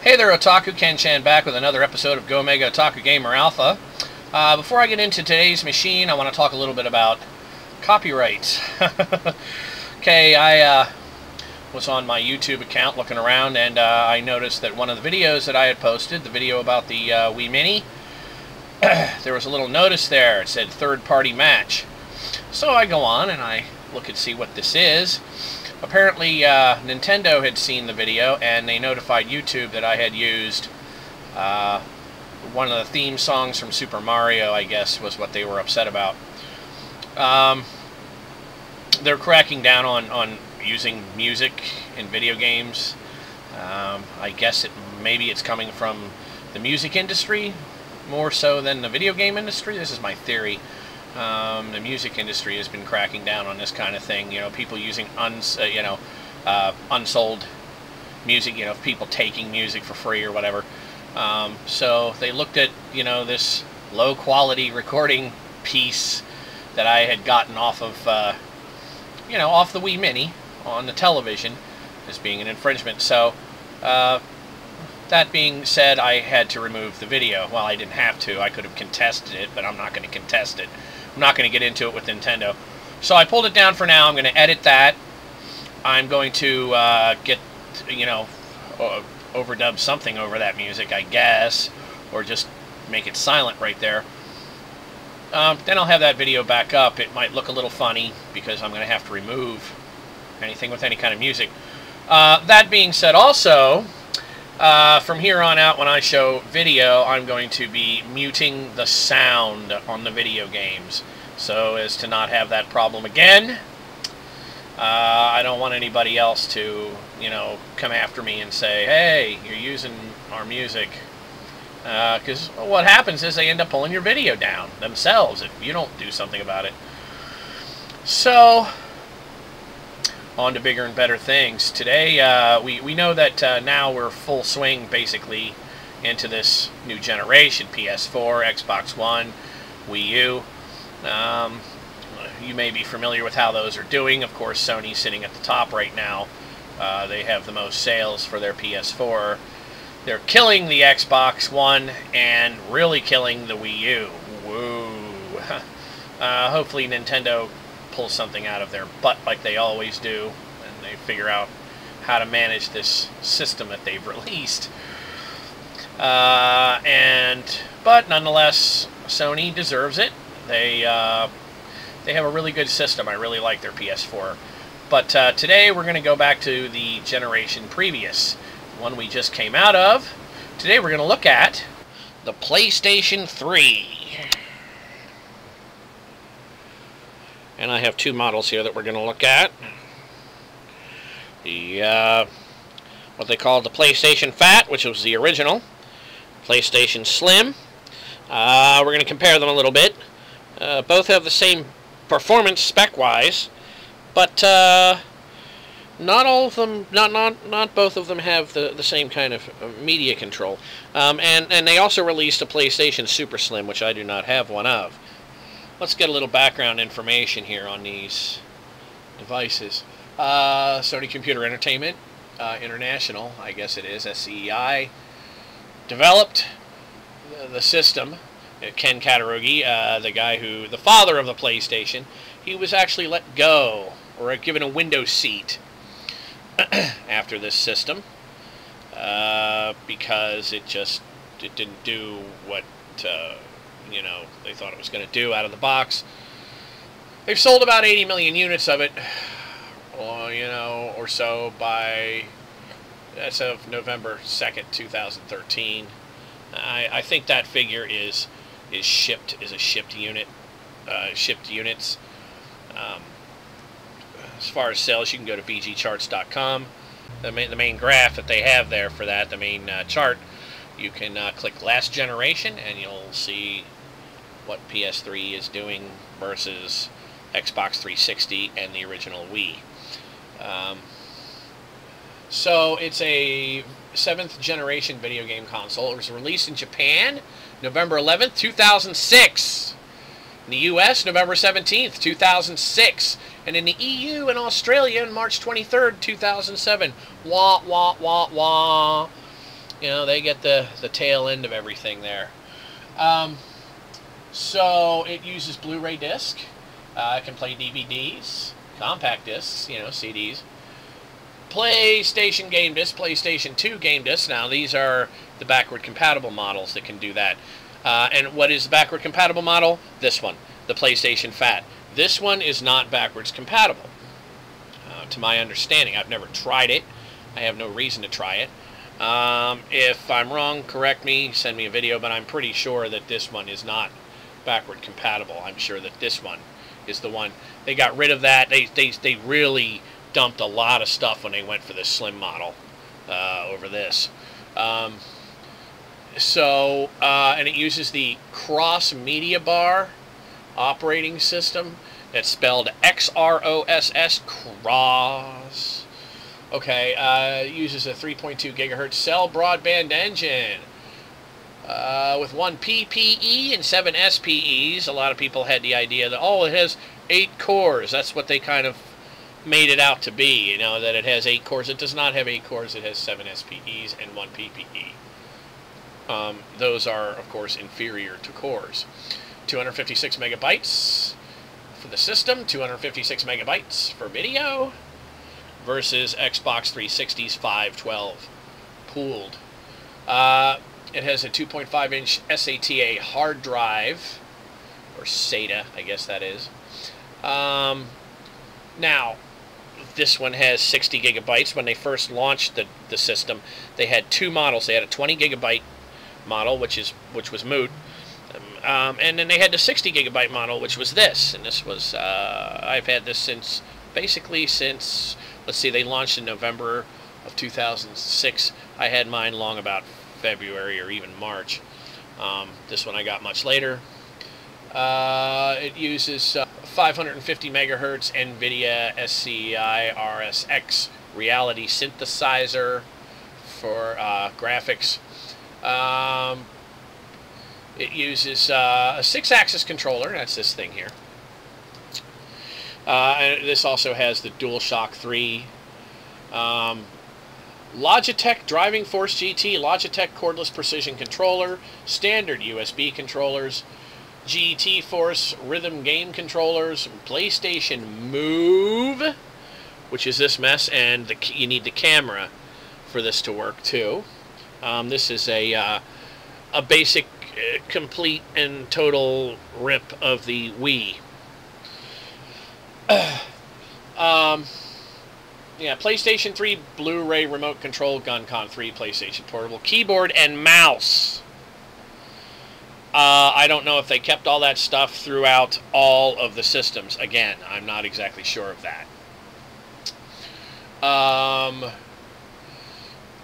Hey there, Otaku. Ken-chan back with another episode of Go Mega Otaku Gamer Alpha. Before I get into today's machine, I want to talk a little bit about copyright. Okay, I was on my YouTube account looking around, and I noticed that one of the videos that I had posted, the video about the Wii Mini, there was a little notice there. It said third-party match. So I go on and I look and see what this is. Apparently, Nintendo had seen the video, and they notified YouTube that I had used one of the theme songs from Super Mario, I guess, was what they were upset about. They're cracking down on using music in video games. I guess maybe it's coming from the music industry more so than the video game industry. This is my theory. The music industry has been cracking down on this kind of thing. You know, people using unsold music. You know, people taking music for free or whatever. So they looked at this low quality recording piece that I had gotten off of off the Wii Mini on the television as being an infringement. So that being said, I had to remove the video. Well, I didn't have to. I could have contested it, but I'm not going to contest it. I'm not going to get into it with Nintendo. So I pulled it down for now. I'm going to edit that. I'm going to overdub something over that music, I guess, or just make it silent right there. Then I'll have that video back up. It might look a little funny because I'm going to have to remove anything with any kind of music. That being said, also, from here on out, when I show video, I'm going to be muting the sound on the video games so as to not have that problem again. I don't want anybody else to, come after me and say, hey, you're using our music. Because what happens is they end up pulling your video down themselves if you don't do something about it. So, on to bigger and better things. Today, we know that now we're full swing, basically, into this new generation. PS4, Xbox One, Wii U. You may be familiar with how those are doing. Of course, Sony's sitting at the top right now. They have the most sales for their PS4. They're killing the Xbox One and really killing the Wii U. Woo! Hopefully Nintendo pulls something out of their butt like they always do, and they figure out how to manage this system that they've released. But nonetheless, Sony deserves it. They have a really good system. I really like their PS4. But today we're going to go back to the generation previous, the one we just came out of. Today we're going to look at the PlayStation 3. And I have two models here that we're going to look at. The what they call the PlayStation Fat, which was the original. PlayStation Slim. We're going to compare them a little bit. Both have the same performance spec-wise, but not all of them, not both of them have the same kind of media control. And they also released a PlayStation Super Slim, which I do not have one of. Let's get a little background information here on these devices. Sony Computer Entertainment International, I guess it is, SCEI, developed the system. Ken Katarugi, the father of the PlayStation, he was actually let go, or given a window seat after this system, because it didn't do what they thought it was going to do out of the box. They've sold about 80 million units of it, you know, or so by, as of November 2nd, 2013. I think that figure is a shipped unit, shipped units. As far as sales, you can go to bgcharts.com. The main graph that they have there for that, the main chart, you can click last generation and you'll see what PS3 is doing versus Xbox 360 and the original Wii. So it's a 7th generation video game console. It was released in Japan November 11th, 2006. In the US, November 17th, 2006. And in the EU and Australia on March 23rd, 2007. Wah, wah, wah, wah. You know, they get the tail end of everything there. So it uses Blu-ray disc. It can play DVDs, compact discs, you know, CDs. PlayStation game disc, PlayStation 2 game disc. Now, these are the backward compatible models that can do that. And what is the backward compatible model? This one, the PlayStation Fat. This one is not backwards compatible, to my understanding. I've never tried it. I have no reason to try it. If I'm wrong, correct me, send me a video, but I'm pretty sure that this one is not backward compatible. I'm sure that this one is the one. They got rid of that. They really dumped a lot of stuff when they went for this slim model over this. And it uses the Cross Media Bar operating system. It's spelled X-R-O-S-S, Cross. Okay, uses a 3.2 gigahertz cell broadband engine with 1 PPE and 7 SPEs. A lot of people had the idea that, oh, it has 8 cores. That's what they kind of made it out to be, you know, that it has 8 cores. It does not have 8 cores. It has 7 SPEs and 1 PPE. Those are, of course, inferior to cores. 256 megabytes for the system, 256 megabytes for video, versus Xbox 360's 512 pooled. It has a 2.5-inch SATA hard drive, or SATA, I guess that is. Now, this one has 60 gigabytes. When they first launched the system, they had 2 models. They had a 20 gigabyte model, which was moot, and then they had the 60 gigabyte model, which was this. And this was I've had this since let's see, they launched in November of 2006. I had mine long about February or even March. This one I got much later. It uses 550 megahertz NVIDIA SCI RSX reality synthesizer for graphics. It uses a 6-axis controller. That's this thing here. And this also has the DualShock 3. Logitech Driving Force GT, Logitech cordless precision controller, standard USB controllers, GT Force rhythm game controllers, PlayStation Move, which is this mess, and you need the camera for this to work too. This is a basic, complete and total rip of the Wii. Yeah, PlayStation 3 Blu-ray remote control, GunCon 3, PlayStation Portable, keyboard and mouse. I don't know if they kept all that stuff throughout all of the systems. Again, I'm not exactly sure of that.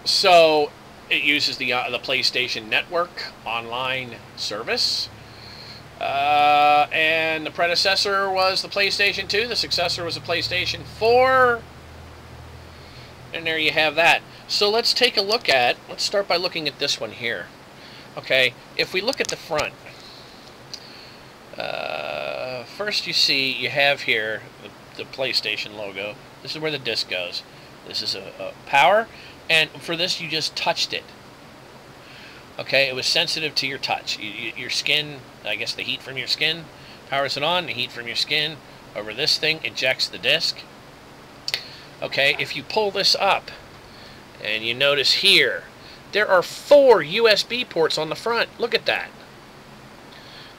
So it uses the PlayStation Network online service. And the predecessor was the PlayStation 2. The successor was the PlayStation 4. And there you have that. So let's take a look at, let's start by looking at this one here. Okay, if we look at the front, first you have here the PlayStation logo. This is where the disc goes. This is a power, and for this you just touched it. Okay, it was sensitive to your touch. Your skin, I guess the heat from your skin powers it on. The heat from your skin over this thing ejects the disc. Okay, if you pull this up, and you notice here, there are 4 USB ports on the front. Look at that.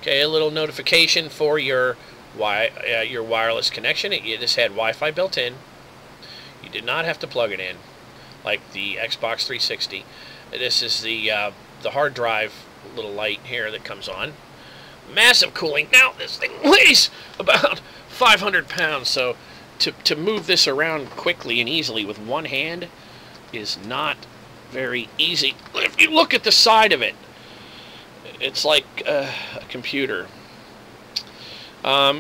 Okay, a little notification for your wireless connection. This had Wi-Fi built in. You did not have to plug it in like the Xbox 360. This is the hard drive little light here that comes on. Massive cooling. Now this thing weighs about 500 pounds, so to move this around quickly and easily with one hand is not very easy. If you look at the side of it, it's like a computer.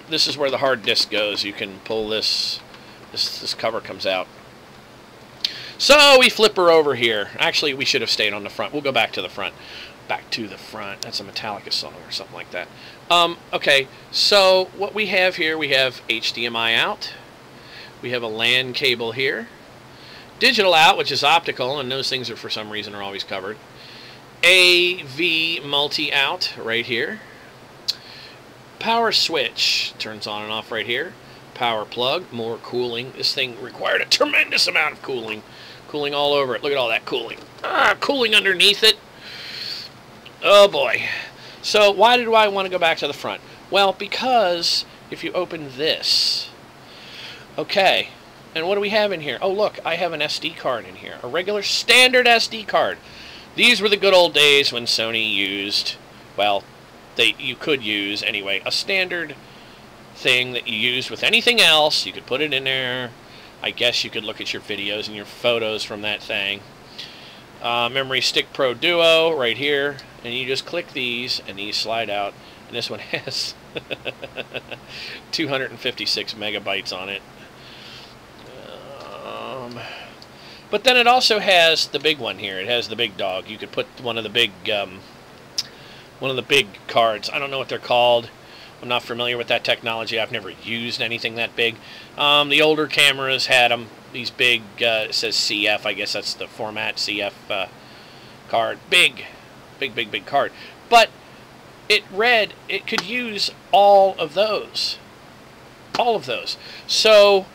This is where the hard disk goes. You can pull this cover comes out. So we flip her over here. Actually, we should have stayed on the front. We'll go back to the front. Back to the front. That's a Metallica song or something like that. Okay, so what we have here, we have HDMI out. We have a LAN cable here. Digital out, which is optical, and those things are for some reason are always covered. AV multi out right here. Power switch turns on and off right here. Power plug, more cooling. This thing required a tremendous amount of cooling. Cooling all over it. Look at all that cooling. Cooling underneath it. Oh boy. So why did I want to go back to the front? Well, because if you open this, okay, and what do we have in here? Oh look, I have an SD card in here. A regular standard SD card. These were the good old days when Sony used, well, you could use anyway, a standard thing that you used with anything else. You could put it in there. I guess you could look at your videos and your photos from that thing. Memory Stick Pro Duo right here, and you just click these and these slide out, and this one has 256 megabytes on it. But then it also has the big one here. It has the big dog. You could put one of the big cards. I don't know what they're called. I'm not familiar with that technology. I've never used anything that big. The older cameras had them. These big, it says CF. I guess that's the format, CF card. Big card. But it could use all of those. All of those. So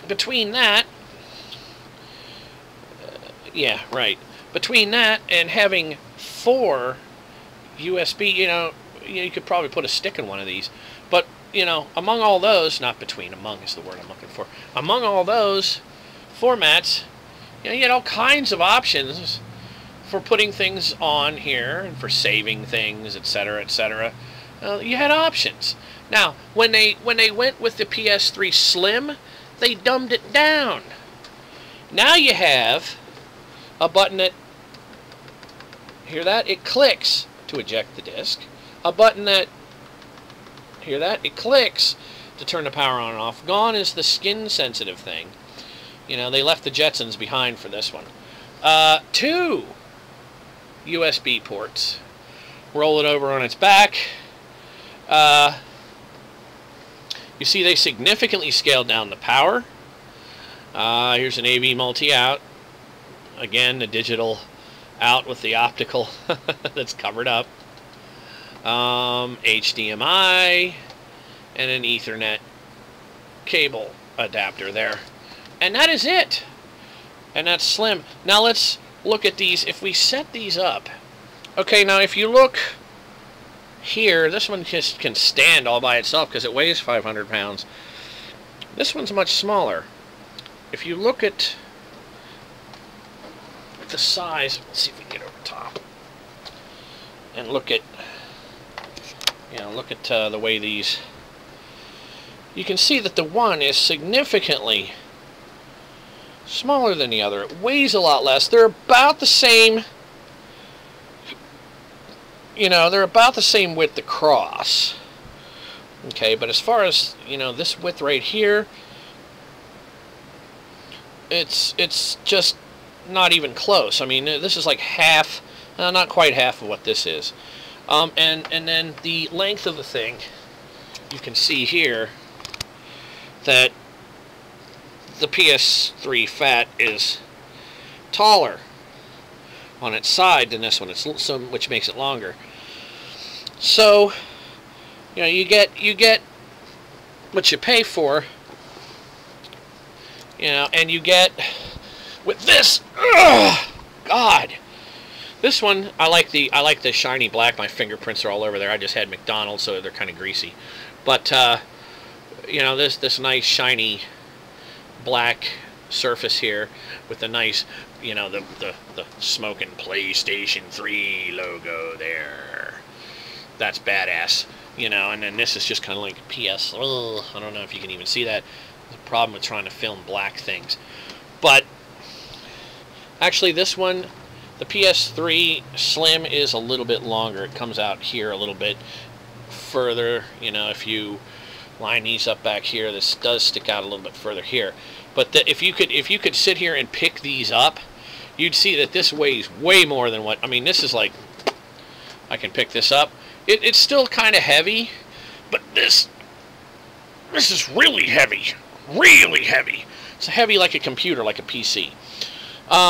between that, yeah, right. Between that and having 4 USB, you could probably put a stick in one of these. But, among all those, not between, among is the word I'm looking for. Among all those formats, you had all kinds of options for putting things on here and for saving things, etc., etc. You had options. Now, when they went with the PS3 Slim, they dumbed it down. Now you have a button that, hear that? It clicks to eject the disc. A button that, hear that? It clicks to turn the power on and off. Gone is the skin-sensitive thing. They left the Jetsons behind for this one. 2 USB ports. Roll it over on its back. You see they significantly scaled down the power. Here's an AV multi-out. Again, the digital out with the optical that's covered up. HDMI and an Ethernet cable adapter there. And that is it. And that's slim. Now let's look at these. If we set these up. Okay, now if you look here, this one just can stand all by itself because it weighs 500 pounds. This one's much smaller. If you look at the size, let's see if we can get over top and look at the way these, you can see that the one is significantly smaller than the other. It weighs a lot less. They're about the same, they're about the same width across. Okay, but as far as, this width right here, it's just not even close. I mean, this is like half, not quite half of what this is. And then the length of the thing, you can see here that the PS3 Fat is taller on its side than this one, which makes it longer. So, you get what you pay for, and you get with this. Ugh, God. This one, I like the shiny black. My fingerprints are all over there. I just had McDonald's, so they're kind of greasy. But this nice shiny black surface here with the nice, you know, the smoking PlayStation 3 logo there. That's badass, you know. And then this is just kind of like PS. Oh, I don't know if you can even see that. There's a problem with trying to film black things. But actually, this one, the PS3 Slim, is a little bit longer. It comes out here a little bit further. You know, if you line these up back here, this does stick out a little bit further here. But if you could sit here and pick these up, you'd see that this weighs way more than what. I mean, this is like, I can pick this up. It's still kind of heavy, but this is really heavy, really heavy. It's heavy like a computer, like a PC.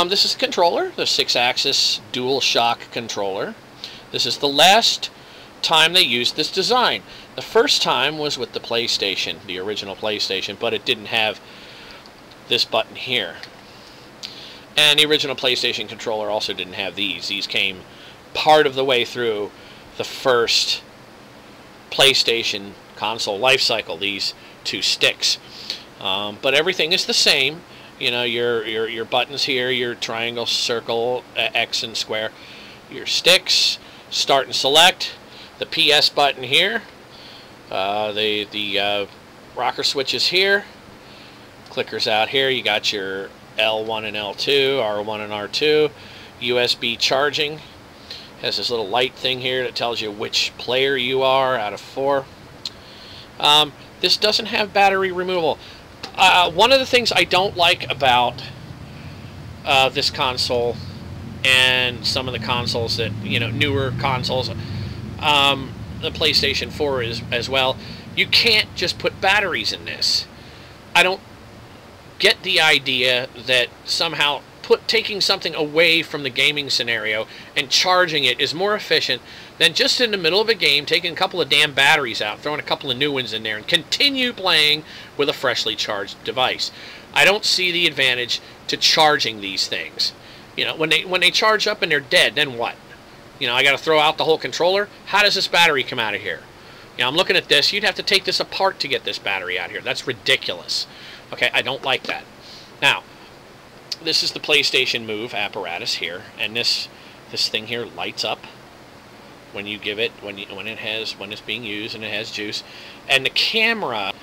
This is a controller, the 6-axis dual shock controller. This is the last time they used this design. The first time was with the PlayStation, the original PlayStation, but it didn't have this button here. And the original PlayStation controller also didn't have these. These came part of the way through the first PlayStation console life cycle, these two sticks. But everything is the same. You know, your buttons here, your triangle, circle, X, and square. Your sticks, start and select. The PS button here. The rocker switches here. Clickers out here. You got your L1 and L2, R1 and R2. USB charging. Has this little light thing here that tells you which player you are out of 4. This doesn't have battery removal. One of the things I don't like about this console and some of the consoles that, you know, newer consoles, the PlayStation 4 is as well, you can't just put batteries in this. I don't get the idea that somehow taking something away from the gaming scenario and charging it is more efficient than just in the middle of a game taking a couple of damn batteries out, throwing a couple of new ones in there, and continue playing with a freshly charged device. I don't see the advantage to charging these things. You know, when they charge up and they're dead, then what? You know, I got to throw out the whole controller? How does this battery come out of here? You know, I'm looking at this. You'd have to take this apart to get this battery out here. That's ridiculous. Okay, I don't like that. Now, this is the PlayStation Move apparatus here, and this thing here lights up when you give it, when it's being used and it has juice, and the camera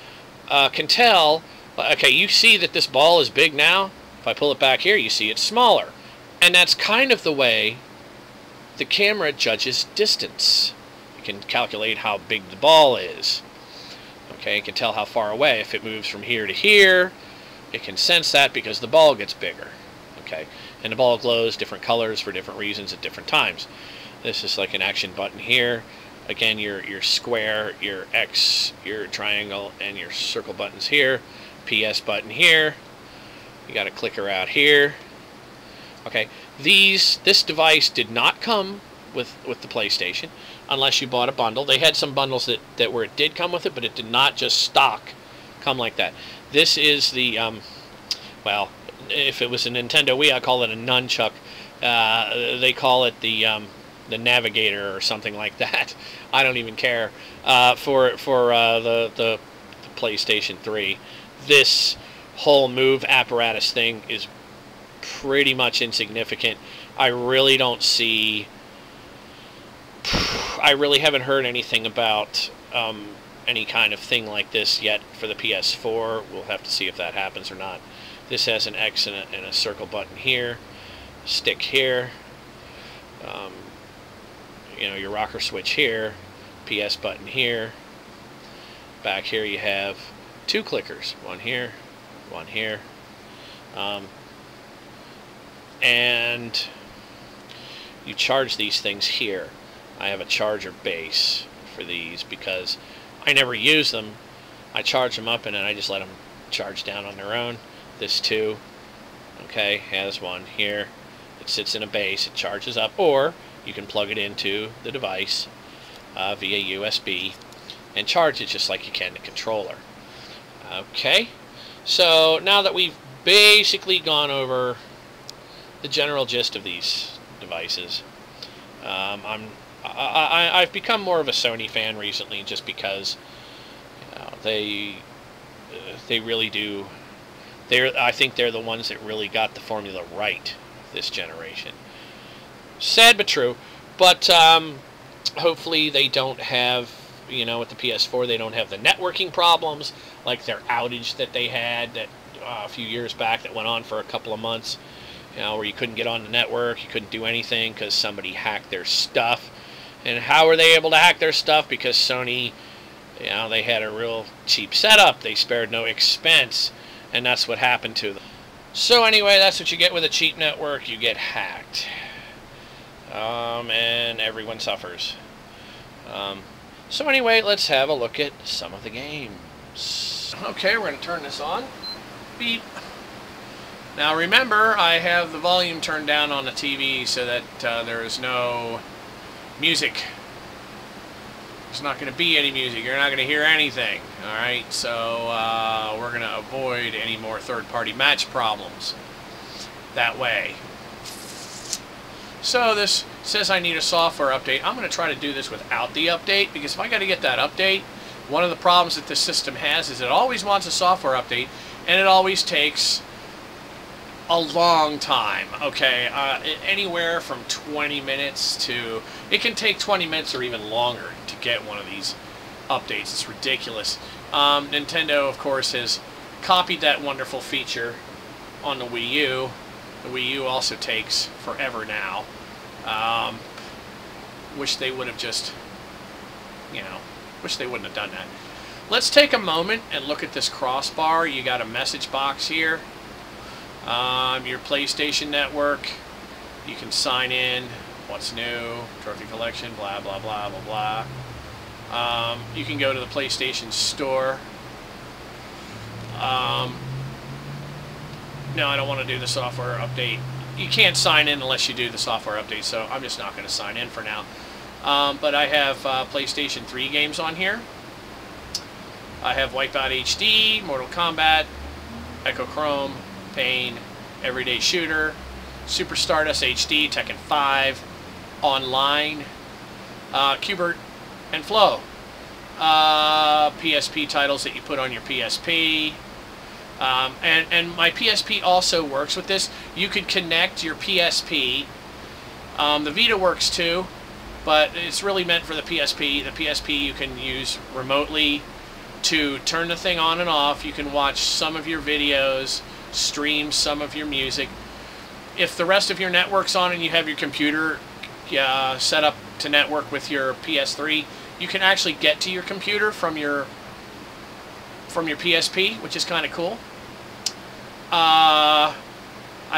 can tell. Okay, you see that this ball is big now. If I pull it back here, you see it's smaller, and that's kind of the way the camera judges distance. It can calculate how big the ball is. Okay, it can tell how far away. If it moves from here to here, it can sense that because the ball gets bigger. Okay, and the ball glows different colors for different reasons at different times. This is like an action button here. Again, your square, your X, your triangle, and your circle buttons here. PS button here. You got a clicker out here. Okay, this device did not come with the PlayStation unless you bought a bundle. They had some bundles that where it did come with it, but it did not just stock come like that. This is the well, if it was a Nintendo Wii, I'd call it a nunchuck. They call it the Navigator or something like that. I don't even care. For the PlayStation 3, this whole Move apparatus thing is pretty much insignificant. I really don't see. I really haven't heard anything about any kind of thing like this yet for the PS4. We'll have to see if that happens or not. This has an X and a circle button here, stick here, you know, your rocker switch here, PS button here. Back here you have two clickers, one here, one here, and you charge these things here. I have a charger base for these because I never use them. I charge them up and then I just let them charge down on their own. This too, okay, has one here. It sits in a base, it charges up, or you can plug it into the device via USB and charge it just like you can the controller. Okay, so now that we've basically gone over the general gist of these devices, I've become more of a Sony fan recently just because you know, they really do I think they're the ones that really got the formula right this generation. Sad but true. But hopefully they don't have, you know, with the PS4, they don't have the networking problems like their outage that they had that a few years back that went on for a couple of months, you know, where you couldn't get on the network, you couldn't do anything because somebody hacked their stuff. And how were they able to hack their stuff? Because Sony, you know, they had a real cheap setup. They spared no expense, and that's what happened to them. So anyway, that's what you get with a cheap network. You get hacked. And everyone suffers. So anyway, let's have a look at some of the games. Okay, we're going to turn this on. Beep. Now remember, I have the volume turned down on the TV so that there is no music. There's not going to be any music. You're not going to hear anything. Alright, so we're going to avoid any more third-party match problems that way. So this says I need a software update. I'm going to try to do this without the update, because if I got to get that update, one of the problems that this system has is it always wants a software update, and it always takes a long time. Okay, anywhere from 20 minutes to, it can take 20 minutes or even longer to get one of these updates. It's ridiculous. Nintendo, of course, has copied that wonderful feature on the Wii U. The Wii U also takes forever now. Wish they would have just, you know, wish they wouldn't have done that. Let's take a moment and look at this crossbar. You got a message box here. Your PlayStation Network. You can sign in. What's new? Trophy collection. Blah, blah, blah, blah, blah. You can go to the PlayStation Store. No, I don't want to do the software update. You can't sign in unless you do the software update, so I'm just not going to sign in for now. But I have PlayStation 3 games on here. I have Wipeout HD, Mortal Kombat, Echo Chrome, Pain, Everyday Shooter, Super Stardust HD, Tekken 5, Online, Qbert, and Flow. PSP titles that you put on your PSP. And my PSP also works with this. You could connect your PSP. The Vita works too, but it's really meant for the PSP. The PSP you can use remotely to turn the thing on and off. You can watch some of your videos, stream some of your music. If the rest of your network's on and you have your computer set up to network with your PS3, you can actually get to your computer from your PSP, which is kind of cool. I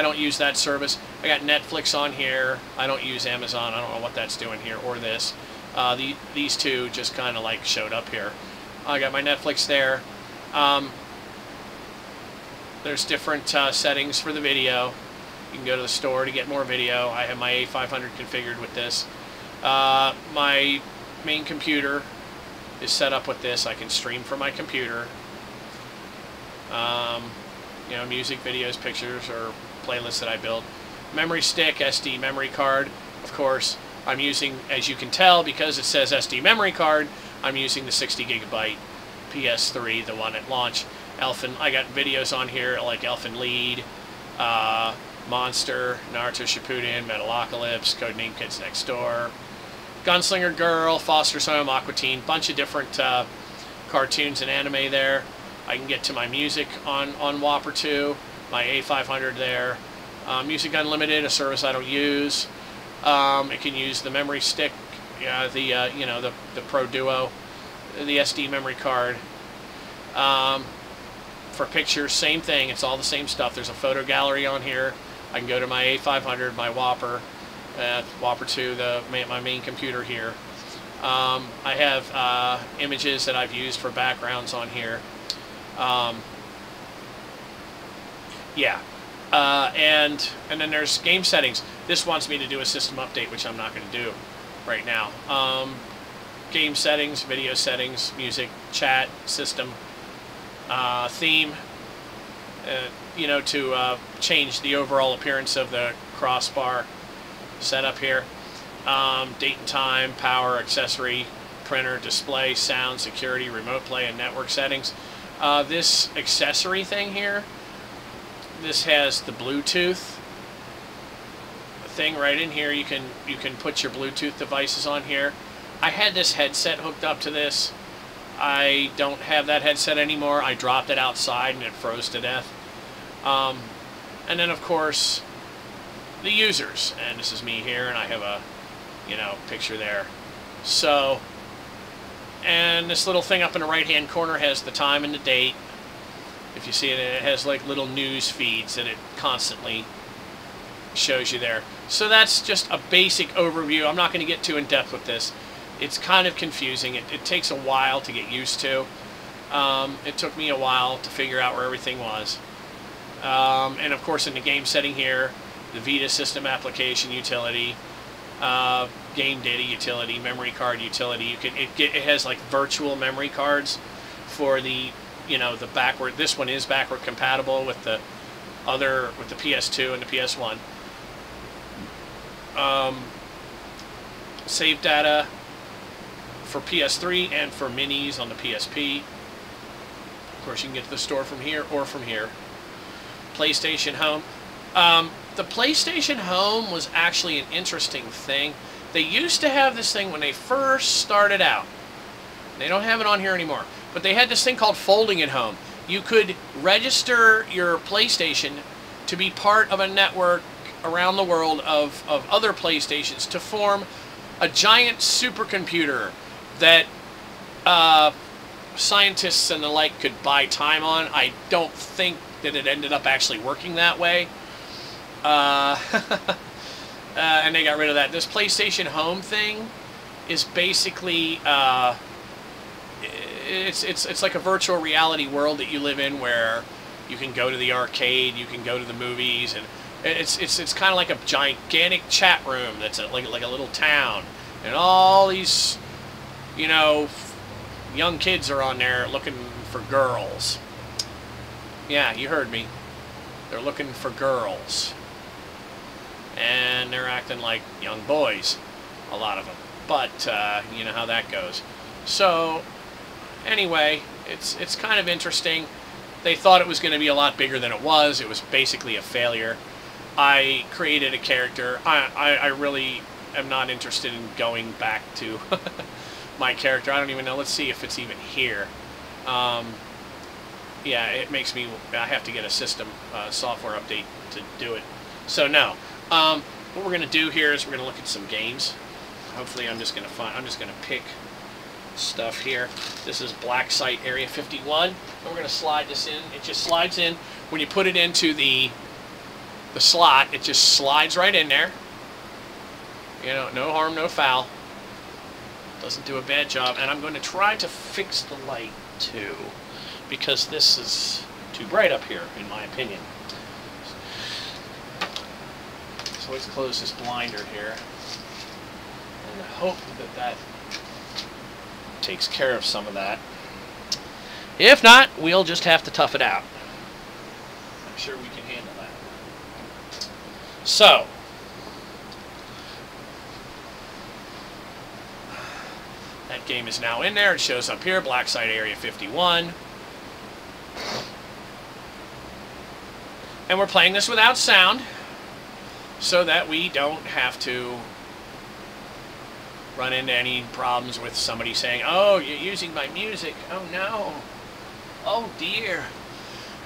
don't use that service. I got Netflix on here. I don't use Amazon. I don't know what that's doing here, or this. These two just kind of like showed up here. I got my Netflix there. There's different settings for the video. You can go to the store to get more video. I have my A500 configured with this. My main computer is set up with this. I can stream from my computer. You know, music, videos, pictures, or playlists that I build. Memory stick, SD memory card. Of course, I'm using, as you can tell, because it says SD memory card, I'm using the 60 gigabyte PS3, the one at launch. I got videos on here like Elfen Lied, Monster, Naruto Shippuden, Metalocalypse, Codename Kids Next Door, Gunslinger Girl, Foster's Home, Aqua Teen, bunch of different cartoons and anime there. I can get to my music on Whopper 2, my A500 there. Music Unlimited, a service I don't use. It can use the memory stick, you know, the Pro Duo, the SD memory card. For pictures, same thing. It's all the same stuff. There's a photo gallery on here. I can go to my A500, my Whopper, Whopper 2, my main computer here. I have images that I've used for backgrounds on here. Yeah. And then there's game settings. This wants me to do a system update, which I'm not going to do right now. Game settings, video settings, music, chat, system, theme, you know, to change the overall appearance of the crossbar setup here. Date and time, power, accessory, printer, display, sound, security, remote play, and network settings. This accessory thing here, this has the Bluetooth thing right in here. You can put your Bluetooth devices on here. I had this headset hooked up to this. I don't have that headset anymore. I dropped it outside and it froze to death. And then of course the users, and this is me here, and I have a picture there. So, and this little thing up in the right hand corner has the time and the date. If you see it, it has like little news feeds that it constantly shows you there. So that's just a basic overview. I'm not going to get too in depth with this. It's kind of confusing. It takes a while to get used to. It took me a while to figure out where everything was. And of course in the game setting here, the Vita System Application Utility, Game Data Utility, Memory Card Utility. It has like virtual memory cards for the the backward. This one is backward compatible with the PS2 and the PS1. Save data for PS3 and for minis on the PSP. Of course, you can get to the store from here or from here. PlayStation Home. The PlayStation Home was actually an interesting thing. They used to have this thing when they first started out. They don't have it on here anymore. But they had this thing called Folding at Home. You could register your PlayStation to be part of a network around the world of other PlayStations to form a giant supercomputer that scientists and the like could buy time on. I don't think that it ended up actually working that way. And they got rid of that. This PlayStation Home thing is basically it's like a virtual reality world that you live in, where you can go to the arcade, you can go to the movies, and it's kind of like a gigantic chat room that's like a little town, and all these young kids are on there looking for girls. Yeah, you heard me. They're looking for girls. And they're acting like young boys, a lot of them. But, you know how that goes. So, anyway, it's kind of interesting. They thought it was going to be a lot bigger than it was. It was basically a failure. I created a character. I really am not interested in going back to my character. I don't even know. Let's see if it's even here. Yeah, it makes me... I have to get a system software update to do it. So, no. What we're going to do here is we're going to look at some games. Hopefully I'm just going to pick stuff here. This is Black Site Area 51. And we're going to slide this in. It just slides in. When you put it into the slot, it just slides right in there. No harm, no foul. Doesn't do a bad job. And I'm going to try to fix the light too, because this is too bright up here, in my opinion. So let's close this blinder here and hope that takes care of some of that. If not, we'll just have to tough it out. I'm sure we can handle that. So, that game is now in there. It shows up here, Black Site Area 51. And we're playing this without sound, so that we don't have to run into any problems with somebody saying, "Oh, you're using my music. Oh no. Oh dear."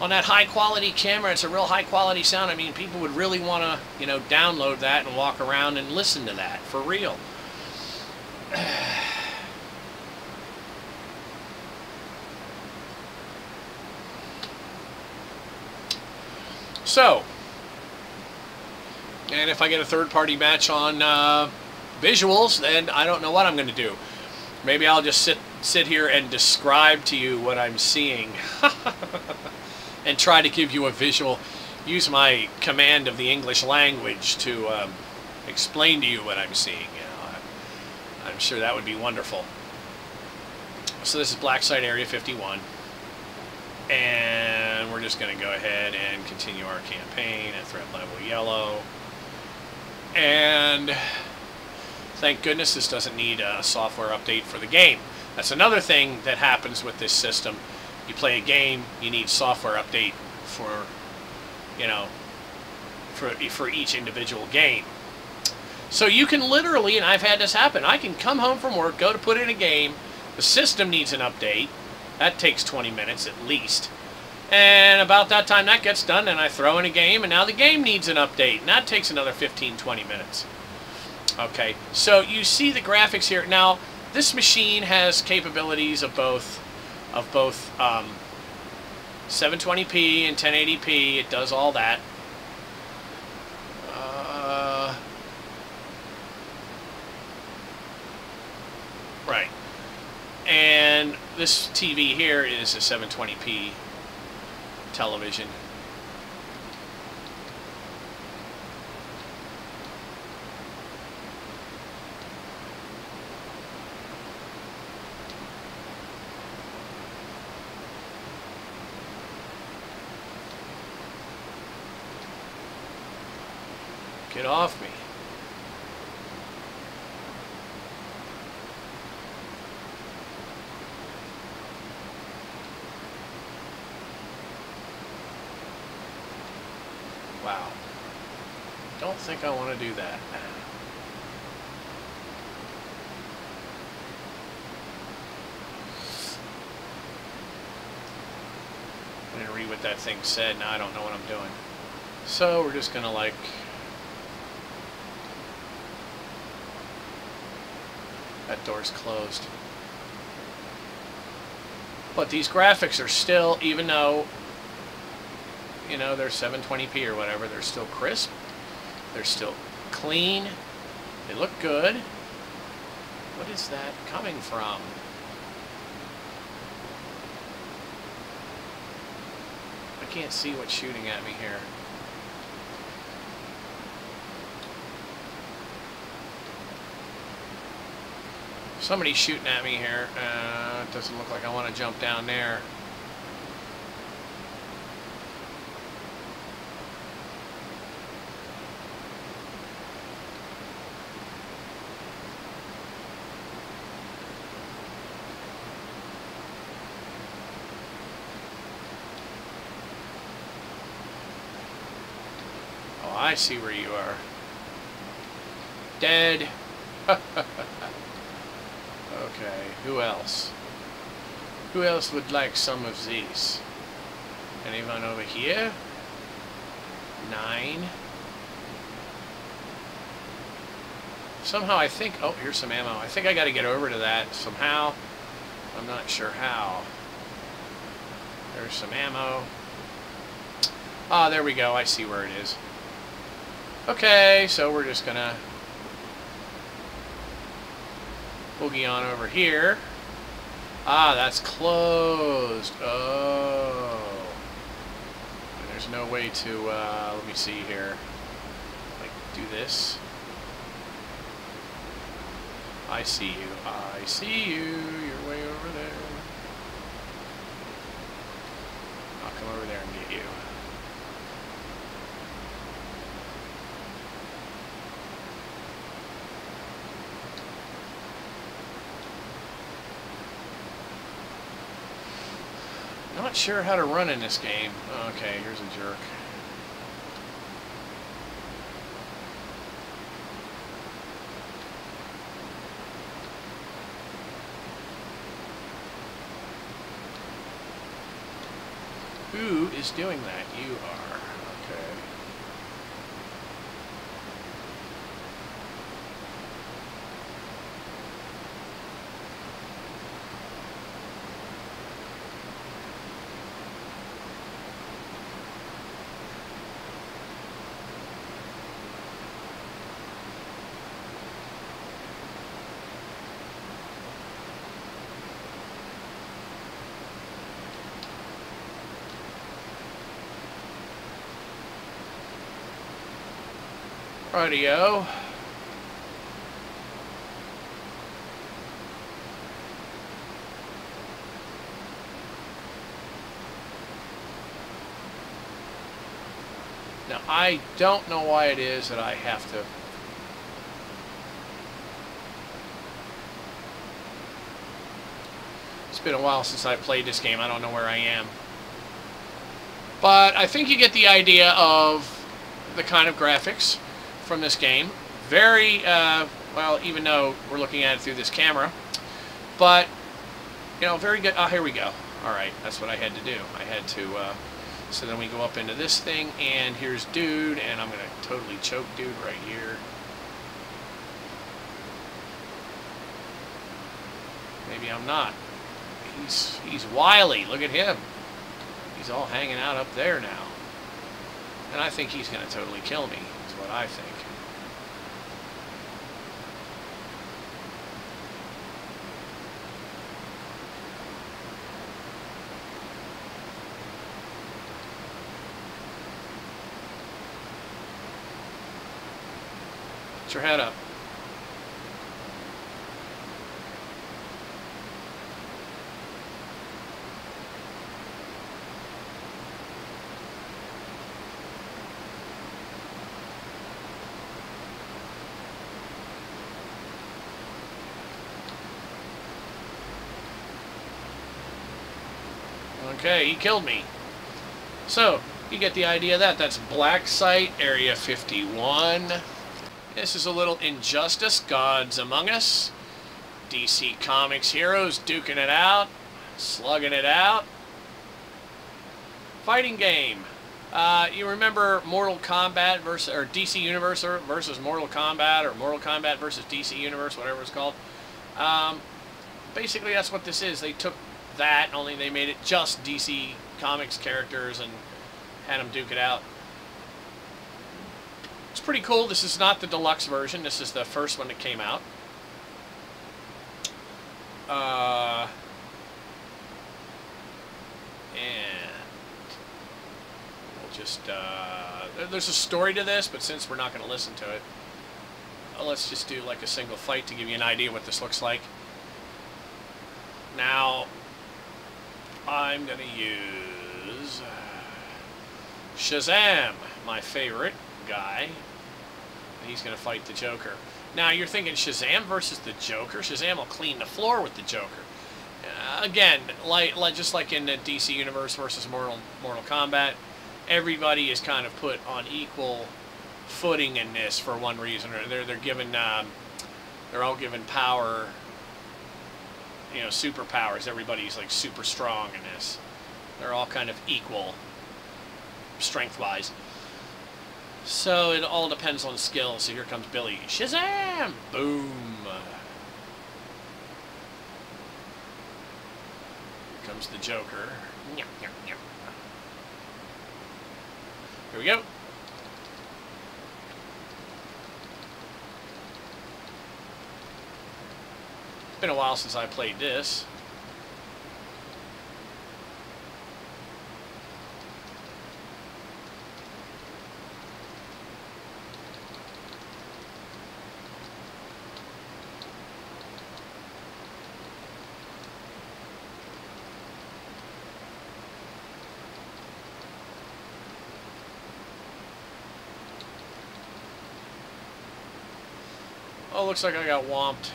On that high quality camera, it's a real high quality sound. I mean, people would really want to, download that and walk around and listen to that for real. So, and if I get a third-party match on visuals, then I don't know what I'm going to do. Maybe I'll just sit here and describe to you what I'm seeing and try to give you a visual. Use my command of the English language to explain to you what I'm seeing. I'm sure that would be wonderful. So this is Black Site Area 51. And we're just going to go ahead and continue our campaign at threat level yellow. And thank goodness this doesn't need a software update for the game. That's another thing that happens with this system. You play a game, you need software update for you know, for each individual game. So you can literally, and I've had this happen, I can come home from work, go to put in a game, the system needs an update. That takes 20 minutes at least. And about that time that gets done, and I throw in a game, and now the game needs an update, and that takes another 15-20 minutes. Okay, so you see the graphics here. Now, this machine has capabilities of both 720p and 1080p. It does all that. Right. And this TV here is a 720p television. Get off me. Wow. Don't think I want to do that. I didn't read what that thing said. Now I don't know what I'm doing. So we're just going to like... That door's closed. But these graphics are still, even though, you know, they're 720p or whatever, they're still crisp. They're still clean. They look good. What is that coming from? I can't see what's shooting at me here. Somebody's shooting at me here. It doesn't look like I want to jump down there. Oh, I see where you are. Dead. Okay, who else? Who else would like some of these? Anyone over here? 9. Somehow I think... Oh, here's some ammo. I think I got to get over to that somehow. I'm not sure how. There's some ammo. Ah, there we go. I see where it is. Okay, so we're just gonna... boogie on over here. Ah, that's closed. Oh. And there's no way to, let me see here. Like, do this. I see you. I see you. You're way over there. I'll come over there and get you. Not sure how to run in this game. Okay, here's a jerk. Who is doing that? You are. Okay. Rightio. Now, I don't know why it is that I have to... It's been a while since I played this game. I don't know where I am. But I think you get the idea of the kind of graphics from this game. Very, well, even though we're looking at it through this camera. But, you know, very good. Oh, here we go. Alright, that's what I had to do. I had to, so then we go up into this thing, and here's dude, and I'm going to totally choke dude right here. Maybe I'm not. He's wily. Look at him. He's all hanging out up there now. And I think he's going to totally kill me, is what I think. Put your head up. Okay, he killed me. So, you get the idea of that. That's Black Site, Area 51. This is a little Injustice, Gods Among Us. DC Comics heroes duking it out, slugging it out. Fighting game. You remember Mortal Kombat versus, or DC Universe versus Mortal Kombat, or Mortal Kombat versus DC Universe, whatever it's called. Basically, that's what this is. They took that, only they made it just DC Comics characters and had them duke it out. It's pretty cool. This is not the deluxe version. This is the first one that came out. And we'll just, there's a story to this, but since we're not going to listen to it, let's just do like a single fight to give you an idea what this looks like. Now, I'm going to use Shazam, my favorite guy. He's going to fight the Joker. Now, you're thinking Shazam versus the Joker? Shazam will clean the floor with the Joker. Again, just like in the DC Universe versus Mortal Kombat, everybody is kind of put on equal footing in this for one reason or they're given, they're all given power, you know, superpowers. Everybody's like super strong in this. They're all kind of equal strength-wise. So it all depends on skill. So here comes Billy. Shazam! Boom! Here comes the Joker. Here we go. It's been a while since I played this. Oh, looks like I got whomped.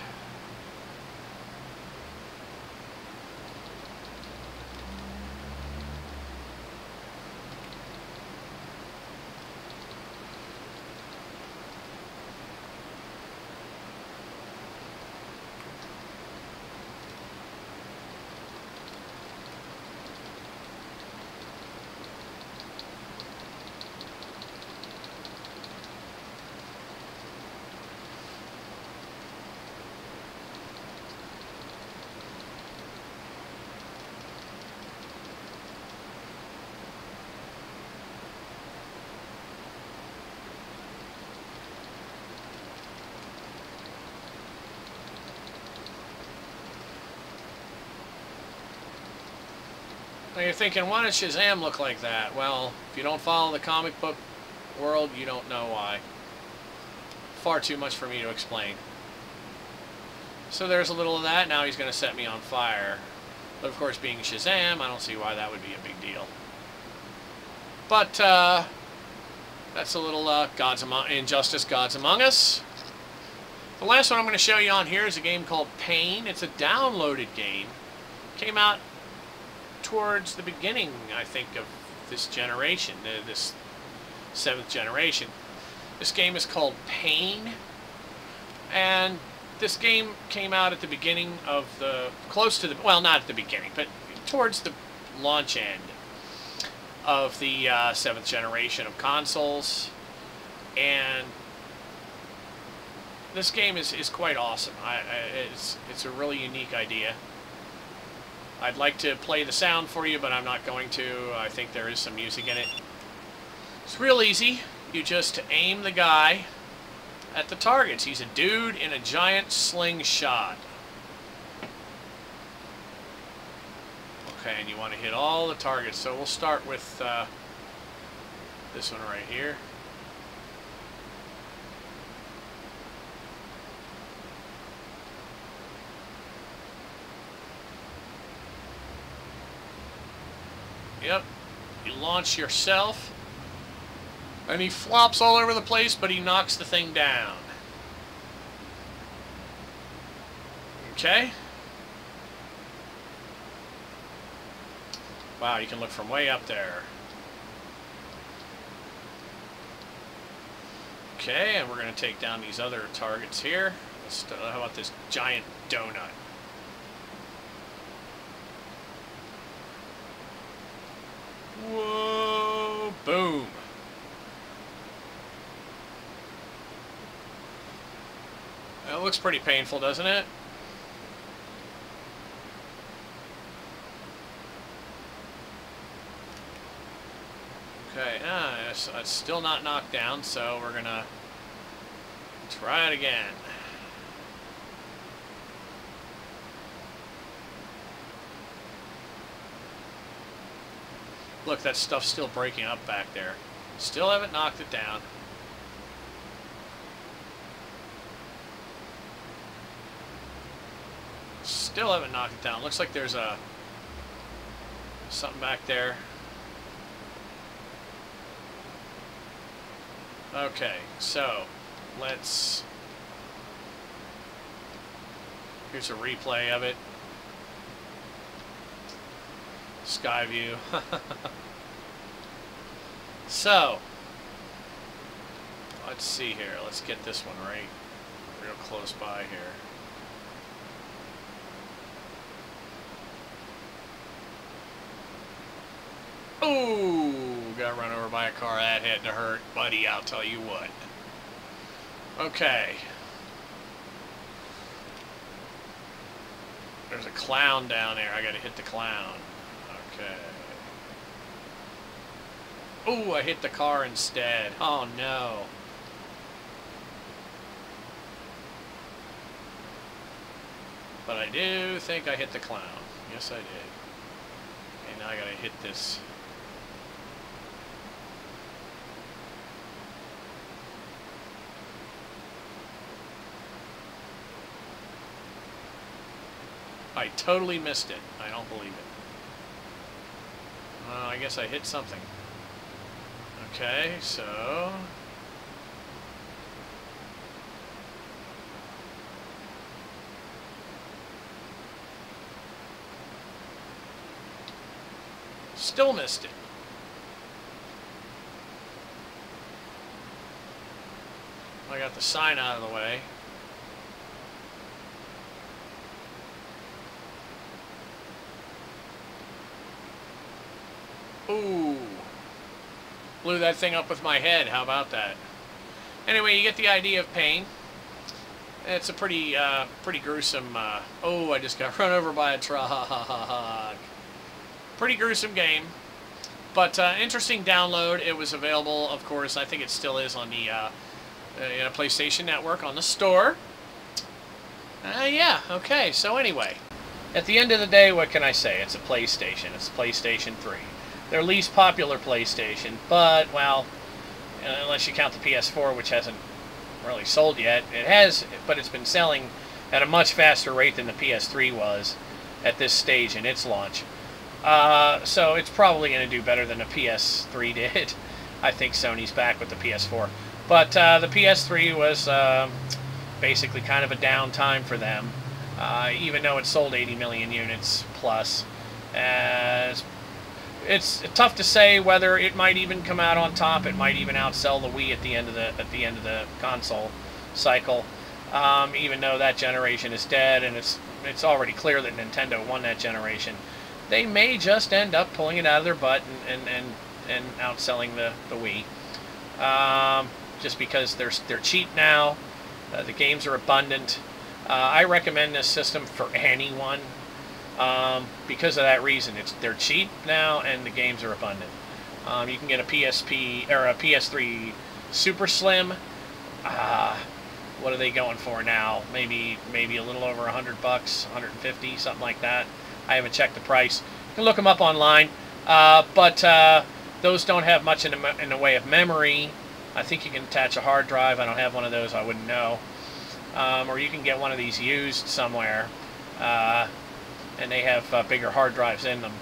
Now you're thinking, why does Shazam look like that? Well, if you don't follow the comic book world, you don't know why. Far too much for me to explain. So there's a little of that. Now he's going to set me on fire. But of course, being Shazam, I don't see why that would be a big deal. But that's a little Injustice, Gods Among Us. The last one I'm going to show you on here is a game called Pain. It's a downloaded game. Came out towards the beginning, I think, of this generation, this 7th generation. This game is called Pain, and this game came out at the beginning of the, close to the, well, not at the beginning, but towards the launch end of the 7th generation of consoles, and this game is quite awesome. It's a really unique idea. I'd like to play the sound for you, but I'm not going to. I think there is some music in it. It's real easy. You just aim the guy at the targets. He's a dude in a giant slingshot. Okay, and you want to hit all the targets. So we'll start with this one right here. Yep, you launch yourself, and he flops all over the place, but he knocks the thing down. Okay. Wow, you can look from way up there. Okay, and we're going to take down these other targets here. How about this giant donut? Whoa, boom. That looks pretty painful, doesn't it? Okay, it's still not knocked down, so we're gonna try it again. Look, that stuff's still breaking up back there. Still haven't knocked it down. Still haven't knocked it down. Looks like there's something back there. Okay, so here's a replay of it. Sky view. So, let's see here. Let's get this one right real close by here. Ooh, got run over by a car. That had to hurt, buddy, I'll tell you what. Okay. There's a clown down there. I gotta hit the clown. Okay. Ooh, I hit the car instead. Oh, no. But I do think I hit the clown. Yes, I did. Okay, now I gotta hit this. I totally missed it. I don't believe it. I guess I hit something. Okay, so... Still missed it. I got the sign out of the way. Ooh. Blew that thing up with my head. How about that? Anyway, you get the idea of Pain. It's a pretty gruesome... oh, I just got run over by a truck. Pretty gruesome game. But interesting download. It was available, of course, I think it still is on the PlayStation Network on the store. Yeah, okay. So anyway, at the end of the day, what can I say? It's a PlayStation. It's a PlayStation 3. Their least popular PlayStation, but, well, unless you count the PS4, which hasn't really sold yet. It has, but it's been selling at a much faster rate than the PS3 was at this stage in its launch. So it's probably going to do better than the PS3 did. I think Sony's back with the PS4. But the PS3 was basically kind of a downtime for them, even though it sold 80 million units plus. it's tough to say whether it might even come out on top. It might even outsell the Wii at the end of the console cycle. Even though that generation is dead, and it's already clear that Nintendo won that generation, they may just end up pulling it out of their butt and outselling the Wii. Just because they're cheap now, the games are abundant. I recommend this system for anyone. Because of that reason. They're cheap now, and the games are abundant. You can get a PSP or a PS3 Super Slim. What are they going for now? Maybe a little over $100, 150, something like that. I haven't checked the price. You can look them up online, but those don't have much in the way of memory. I think you can attach a hard drive. I don't have one of those. I wouldn't know. Or you can get one of these used somewhere. And they have bigger hard drives in them.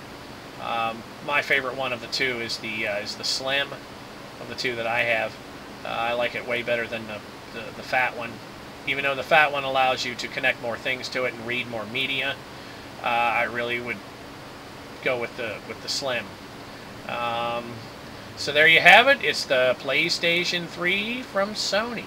My favorite one of the two is the Slim of the two that I have. I like it way better than the fat one. Even though the fat one allows you to connect more things to it and read more media, I really would go with the Slim. So there you have it. It's the PlayStation 3 from Sony.